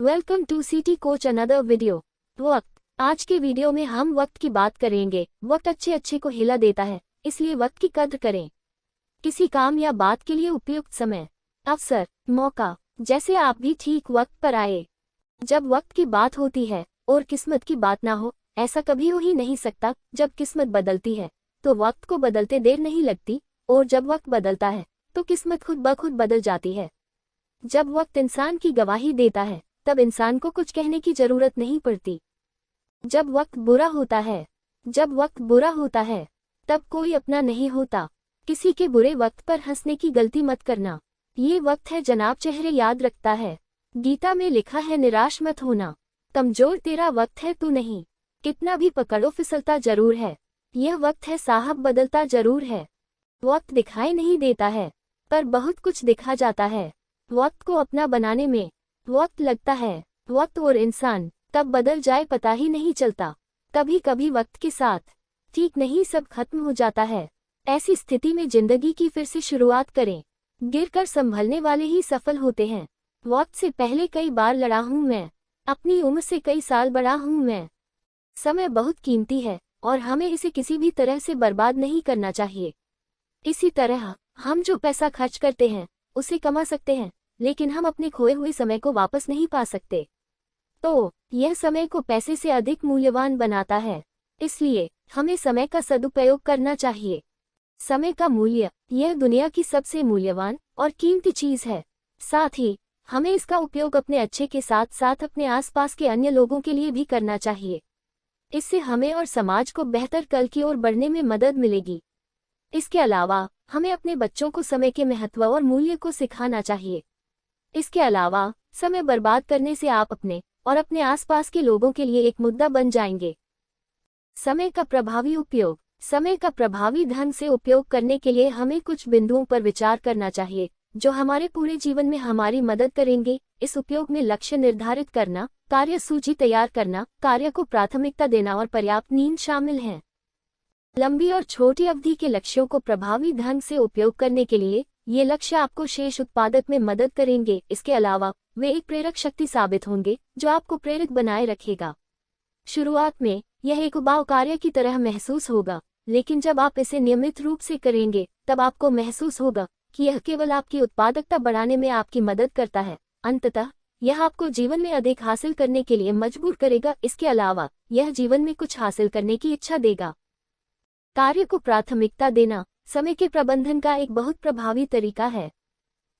Welcome to city coach another video. वक्त। आज के वीडियो में हम वक्त की बात करेंगे। वक्त अच्छे को हिला देता है, इसलिए वक्त की कद्र करें। किसी काम या बात के लिए उपयुक्त समय, अवसर, मौका। जैसे आप भी ठीक वक्त पर आए। जब वक्त की बात होती है और किस्मत की बात ना हो, ऐसा कभी हो ही नहीं सकता। जब किस्मत बदलती है तो वक्त को बदलते देर नहीं लगती, और जब वक्त बदलता है तो किस्मत खुद ब खुद बदल जाती है। जब वक्त इंसान की गवाही देता है तब इंसान को कुछ कहने की जरूरत नहीं पड़ती। जब वक्त बुरा होता है तब कोई अपना नहीं होता। किसी के बुरे वक्त पर हंसने की गलती मत करना। ये वक्त है जनाब चेहरे याद रखता है। गीता में लिखा है निराश मत होना। कमजोर तेरा वक्त है तू नहीं। कितना भी पकड़ो फिसलता जरूर है। यह वक्त है साहब बदलता जरूर है। वक्त दिखाई नहीं देता है पर बहुत कुछ दिखा जाता है। वक्त को अपना बनाने में वक्त लगता है। वक्त और इंसान कब बदल जाए पता ही नहीं चलता। कभी कभी वक्त के साथ ठीक नहीं सब खत्म हो जाता है। ऐसी स्थिति में जिंदगी की फिर से शुरुआत करें। गिरकर संभलने वाले ही सफल होते हैं। वक्त से पहले कई बार लड़ा हूँ मैं, अपनी उम्र से कई साल बड़ा हूँ मैं। समय बहुत कीमती है और हमें इसे किसी भी तरह से बर्बाद नहीं करना चाहिए। इसी तरह हम जो पैसा खर्च करते हैं उसे कमा सकते हैं, लेकिन हम अपने खोए हुए समय को वापस नहीं पा सकते। तो यह समय को पैसे से अधिक मूल्यवान बनाता है, इसलिए हमें समय का सदुपयोग करना चाहिए। समय का मूल्य यह दुनिया की सबसे मूल्यवान और कीमती चीज है। साथ ही हमें इसका उपयोग अपने अच्छे के साथ साथ अपने आसपास के अन्य लोगों के लिए भी करना चाहिए। इससे हमें और समाज को बेहतर कल की ओर बढ़ने में मदद मिलेगी। इसके अलावा हमें अपने बच्चों को समय के महत्व और मूल्य को सिखाना चाहिए। इसके अलावा समय बर्बाद करने से आप अपने और अपने आसपास के लोगों के लिए एक मुद्दा बन जाएंगे। समय का प्रभावी उपयोग। समय का प्रभावी ढंग से उपयोग करने के लिए हमें कुछ बिंदुओं पर विचार करना चाहिए जो हमारे पूरे जीवन में हमारी मदद करेंगे। इस उपयोग में लक्ष्य निर्धारित करना, कार्य सूची तैयार करना, कार्य को प्राथमिकता देना और पर्याप्त नींद शामिल हैं। लंबी और छोटी अवधि के लक्ष्यों को प्रभावी ढंग से उपयोग करने के लिए ये लक्ष्य आपको शेष उत्पादक में मदद करेंगे। इसके अलावा वे एक प्रेरक शक्ति साबित होंगे जो आपको प्रेरित बनाए रखेगा। शुरुआत में यह एक उबाऊ कार्य की तरह महसूस होगा, लेकिन जब आप इसे नियमित रूप से करेंगे तब आपको महसूस होगा कि यह केवल आपकी उत्पादकता बढ़ाने में आपकी मदद करता है। अंततः यह आपको जीवन में अधिक हासिल करने के लिए मजबूर करेगा। इसके अलावा यह जीवन में कुछ हासिल करने की इच्छा देगा। कार्य को प्राथमिकता देना समय के प्रबंधन का एक बहुत प्रभावी तरीका है।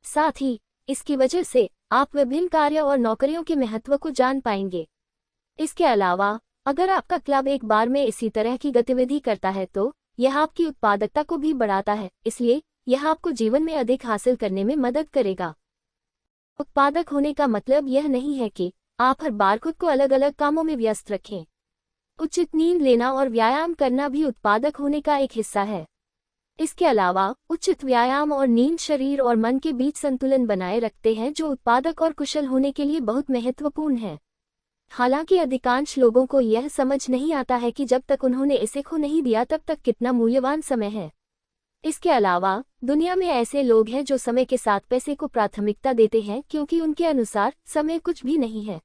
साथ ही इसकी वजह से आप विभिन्न कार्य और नौकरियों के महत्व को जान पाएंगे। इसके अलावा अगर आपका क्लब एक बार में इसी तरह की गतिविधि करता है तो यह आपकी उत्पादकता को भी बढ़ाता है, इसलिए यह आपको जीवन में अधिक हासिल करने में मदद करेगा। उत्पादक होने का मतलब यह नहीं है कि आप हर बार खुद को अलग अलग कामों में व्यस्त रखें। उचित नींद लेना और व्यायाम करना भी उत्पादक होने का एक हिस्सा है। इसके अलावा उचित व्यायाम और नींद शरीर और मन के बीच संतुलन बनाए रखते हैं, जो उत्पादक और कुशल होने के लिए बहुत महत्वपूर्ण है। हालांकि अधिकांश लोगों को यह समझ नहीं आता है कि जब तक उन्होंने इसे खो नहीं दिया तब तक कितना मूल्यवान समय है। इसके अलावा दुनिया में ऐसे लोग हैं जो समय के साथ पैसे को प्राथमिकता देते हैं क्योंकि उनके अनुसार समय कुछ भी नहीं है,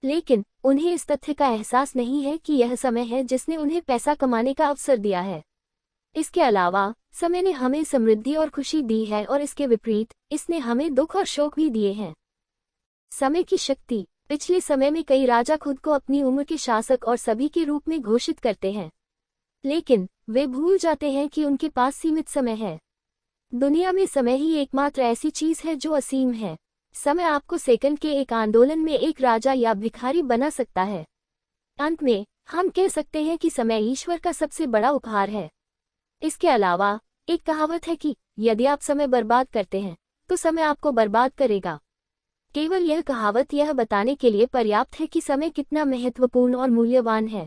लेकिन उन्हें इस तथ्य का एहसास नहीं है कि यह समय है जिसने उन्हें पैसा कमाने का अवसर दिया है। इसके अलावा समय ने हमें समृद्धि और खुशी दी है और इसके विपरीत इसने हमें दुख और शोक भी दिए हैं। समय की शक्ति। पिछले समय में कई राजा खुद को अपनी उम्र के शासक और सभी के रूप में घोषित करते हैं, लेकिन वे भूल जाते हैं कि उनके पास सीमित समय है। दुनिया में समय ही एकमात्र ऐसी चीज है जो असीम है। समय आपको सेकंड के एक आंदोलन में एक राजा या भिखारी बना सकता है। अंत में हम कह सकते हैं कि समय ईश्वर का सबसे बड़ा उपहार है। इसके अलावा एक कहावत है कि यदि आप समय बर्बाद करते हैं तो समय आपको बर्बाद करेगा। केवल यह कहावत यह बताने के लिए पर्याप्त है कि समय कितना महत्वपूर्ण और मूल्यवान है।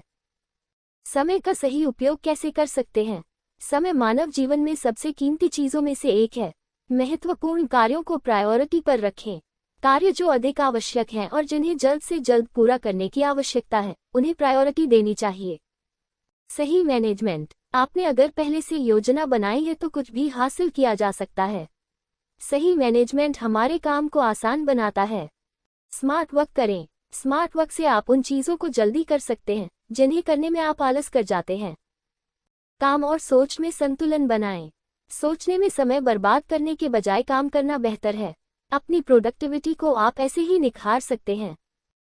समय का सही उपयोग कैसे कर सकते हैं? समय मानव जीवन में सबसे कीमती चीजों में से एक है। महत्वपूर्ण कार्यों को प्रायोरिटी पर रखें। कार्य जो अधिक आवश्यक हैं और जिन्हें जल्द से जल्द पूरा करने की आवश्यकता है, उन्हें प्रायोरिटी देनी चाहिए। सही मैनेजमेंट। आपने अगर पहले से योजना बनाई है तो कुछ भी हासिल किया जा सकता है। सही मैनेजमेंट हमारे काम को आसान बनाता है। स्मार्ट वर्क करें। स्मार्ट वर्क से आप उन चीज़ों को जल्दी कर सकते हैं जिन्हें करने में आप आलस कर जाते हैं। काम और सोच में संतुलन बनाएं। सोचने में समय बर्बाद करने के बजाय काम करना बेहतर है। अपनी प्रोडक्टिविटी को आप ऐसे ही निखार सकते हैं।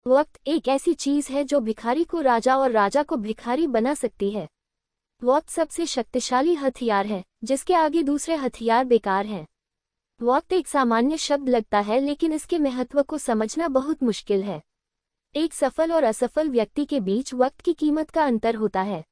वक्त एक ऐसी चीज़ है जो भिखारी को राजा और राजा को भिखारी बना सकती है। वक्त सबसे शक्तिशाली हथियार है जिसके आगे दूसरे हथियार बेकार हैं। वक्त एक सामान्य शब्द लगता है लेकिन इसके महत्व को समझना बहुत मुश्किल है। एक सफल और असफल व्यक्ति के बीच वक्त की कीमत का अंतर होता है।